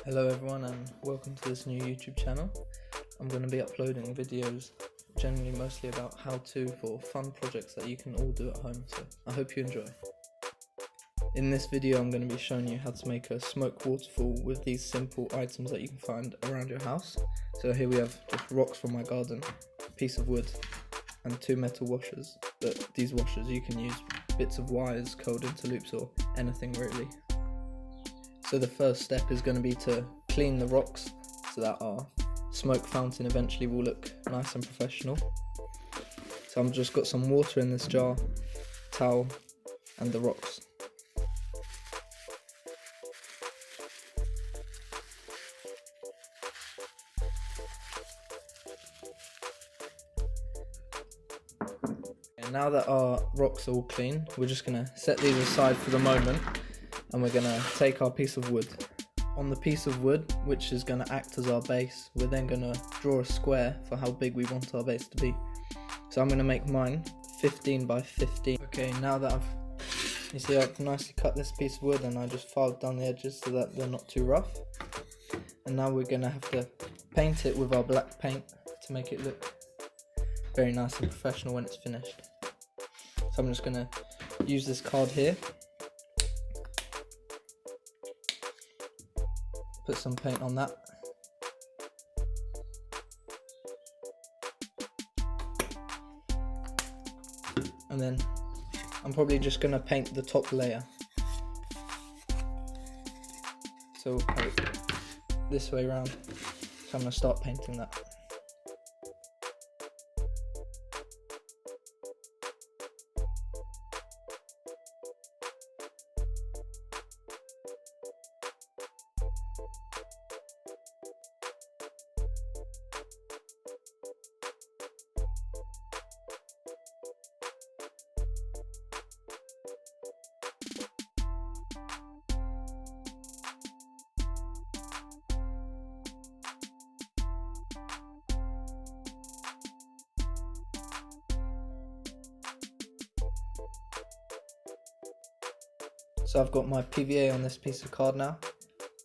Hello everyone and welcome to this new YouTube channel. I'm going to be uploading videos generally mostly about how-to for fun projects that you can all do at home, so I hope you enjoy. In this video I'm going to be showing you how to make a smoke waterfall with these simple items that you can find around your house. So here we have just rocks from my garden, a piece of wood and 2 metal washers, but these washers you can use bits of wires curled into loops or anything really. So the first step is going to be to clean the rocks so that our smoke fountain eventually will look nice and professional. So I've just got some water in this jar, towel and the rocks. And now that our rocks are all clean, we're just going to set these aside for the moment. And we're going to take our piece of wood. On the piece of wood, which is going to act as our base, we're then going to draw a square for how big we want our base to be. So I'm going to make mine 15 by 15. Okay, now that I've nicely cut this piece of wood and I just filed down the edges so that they're not too rough. And now we're going to have to paint it with our black paint to make it look very nice and professional when it's finished. So I'm just going to use this card here. Put some paint on that. And then I'm probably just going to paint the top layer. So this way around. So I'm going to start painting that. So I've got my PVA on this piece of card now.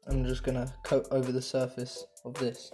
I'm just going to coat over the surface of this.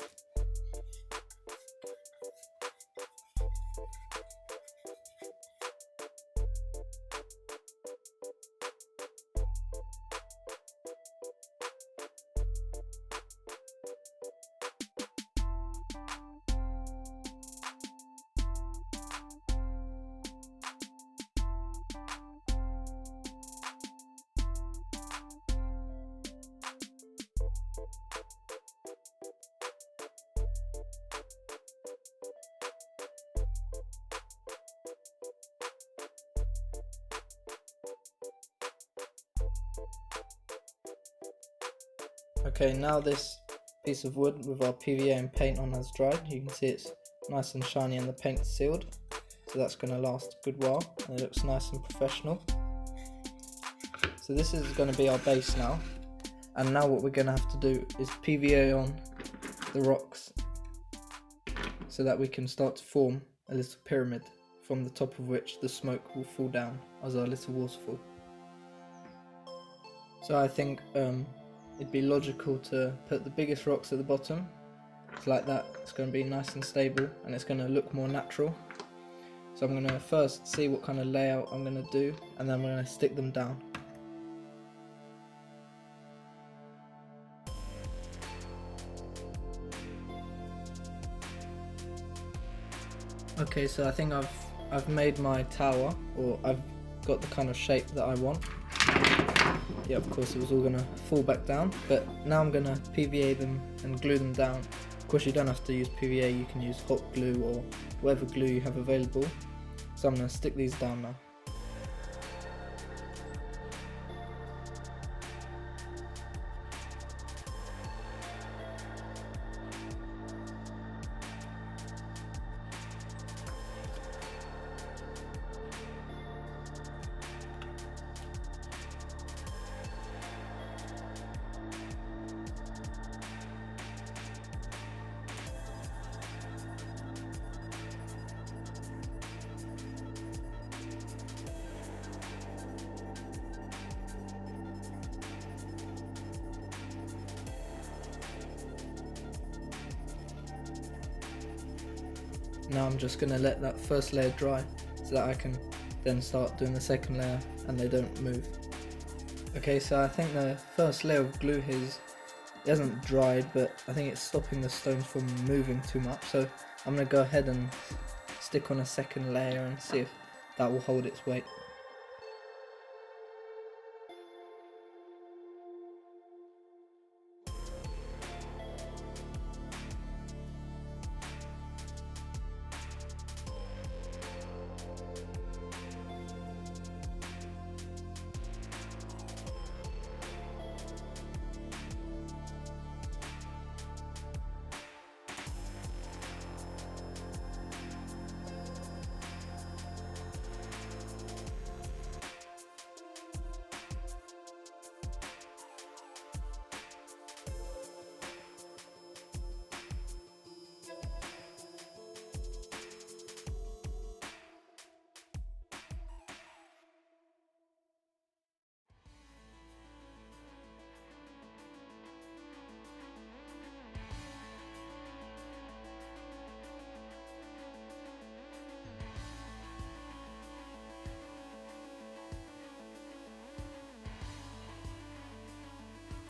Okay, now this piece of wood with our PVA and paint on has dried. You can see it's nice and shiny and the paint's sealed. So that's going to last a good while and it looks nice and professional. So this is going to be our base now. And now what we're going to have to do is PVA on the rocks so that we can start to form a little pyramid from the top of which the smoke will fall down as our little waterfall. So I think it'd be logical to put the biggest rocks at the bottom. It's like that, it's going to be nice and stable and it's going to look more natural. So I'm going to first see what kind of layout I'm going to do and then I'm going to stick them down. Okay, so I think I've made my tower, or I've got the kind of shape that I want. Yeah, of course it was all going to fall back down, but now I'm going to PVA them and glue them down. Of course you don't have to use PVA, you can use hot glue or whatever glue you have available. So I'm going to stick these down now. Now I'm just going to let that first layer dry so that I can then start doing the second layer and they don't move. Okay, so I think the first layer of glue here it hasn't dried, but I think it's stopping the stones from moving too much, so I'm going to go ahead and stick on a second layer and see if that will hold its weight.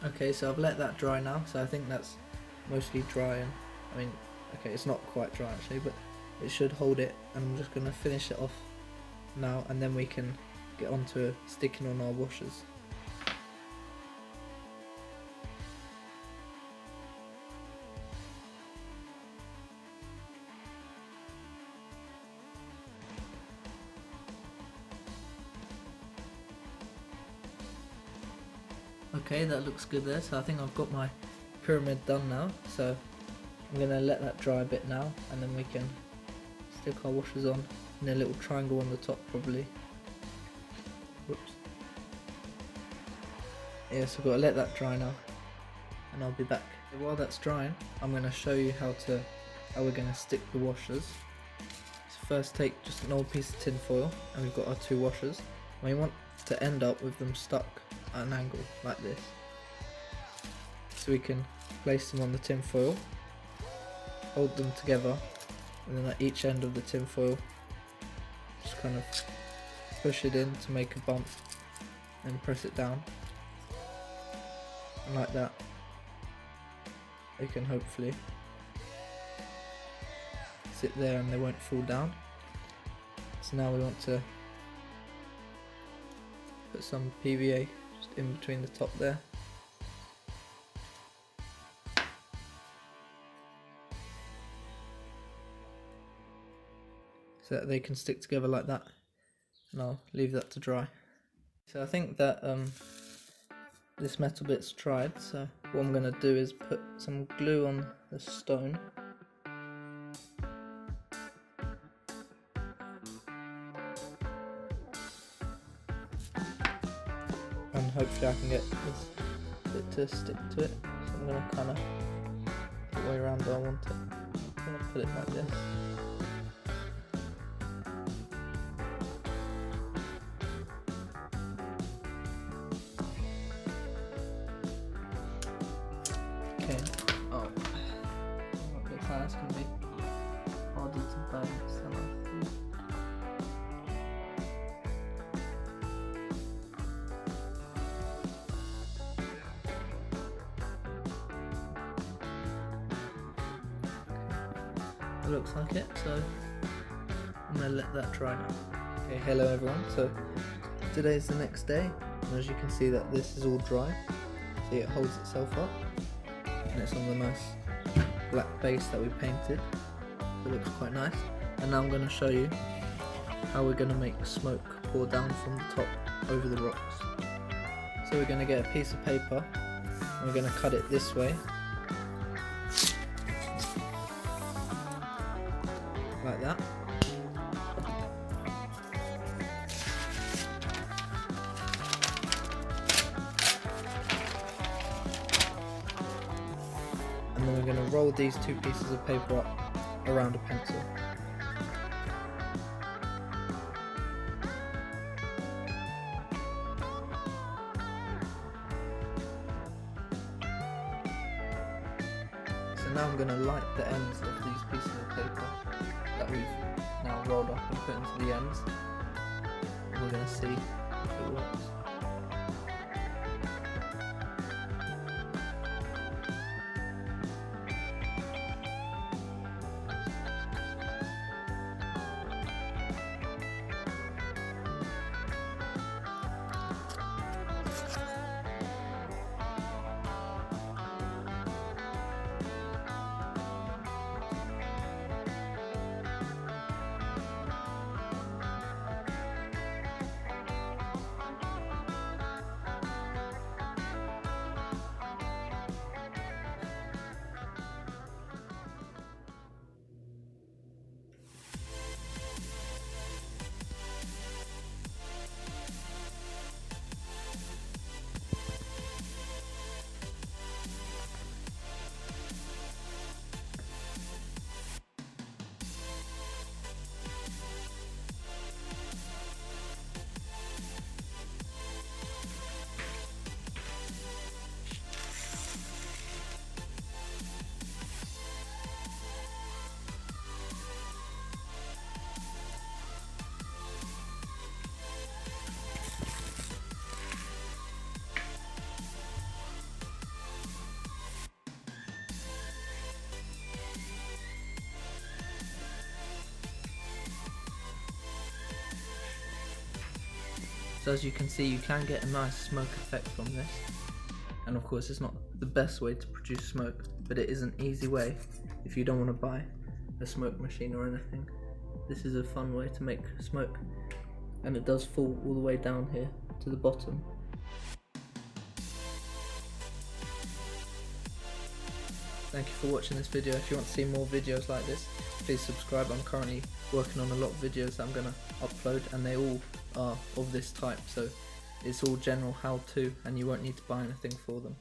Okay, so I've let that dry now, so I think that's mostly dry, and I mean, okay, it's not quite dry actually, but it should hold it, and I'm just going to finish it off now, and then we can get on to sticking on our washers. Okay, that looks good there, so I think I've got my pyramid done now, so I'm going to let that dry a bit now, and then we can stick our washers on in a little triangle on the top probably. Whoops. Yeah, so I've got to let that dry now, and I'll be back. While that's drying, I'm going to show you how we're going to stick the washers. So first take just an old piece of tin foil, and we've got our two washers, and we want to end up with them stuck at an angle like this. So we can place them on the tin foil, hold them together, and then at each end of the tin foil just kind of push it in to make a bump and press it down, and like that they can hopefully sit there and they won't fall down. So now we want to put some PVA just in between the top there. So that they can stick together like that, and I'll leave that to dry. So I think that this metal bit's dried, so what I'm going to do is put some glue on the stone. And hopefully I can get this bit to stick to it, so I'm going to kind of put it way around where I want it. I'm going to put it like this. Okay, oh, it looks like that's going to be harder to balance than I thought. It looks like it, so I'm going to let that dry now. Okay, hello everyone, so today's the next day, and as you can see that this is all dry, see it holds itself up, and it's on the nice black base that we painted. It looks quite nice, and now I'm going to show you how we're going to make smoke pour down from the top over the rocks. So we're going to get a piece of paper, and we're going to cut it this way, like that. And then we're going to roll these two pieces of paper up around a pencil. So now I'm going to light the ends of these pieces of paper that we've now rolled up and put into the ends. And we're going to see if it works. So as you can see, you can get a nice smoke effect from this, and of course it's not the best way to produce smoke, but it is an easy way if you don't want to buy a smoke machine or anything. This is a fun way to make smoke, and it does fall all the way down here to the bottom. Thank you for watching this video. If you want to see more videos like this, please subscribe. I'm currently working on a lot of videos that I'm going to upload, and they all are of this type, so it's all general how to, and you won't need to buy anything for them.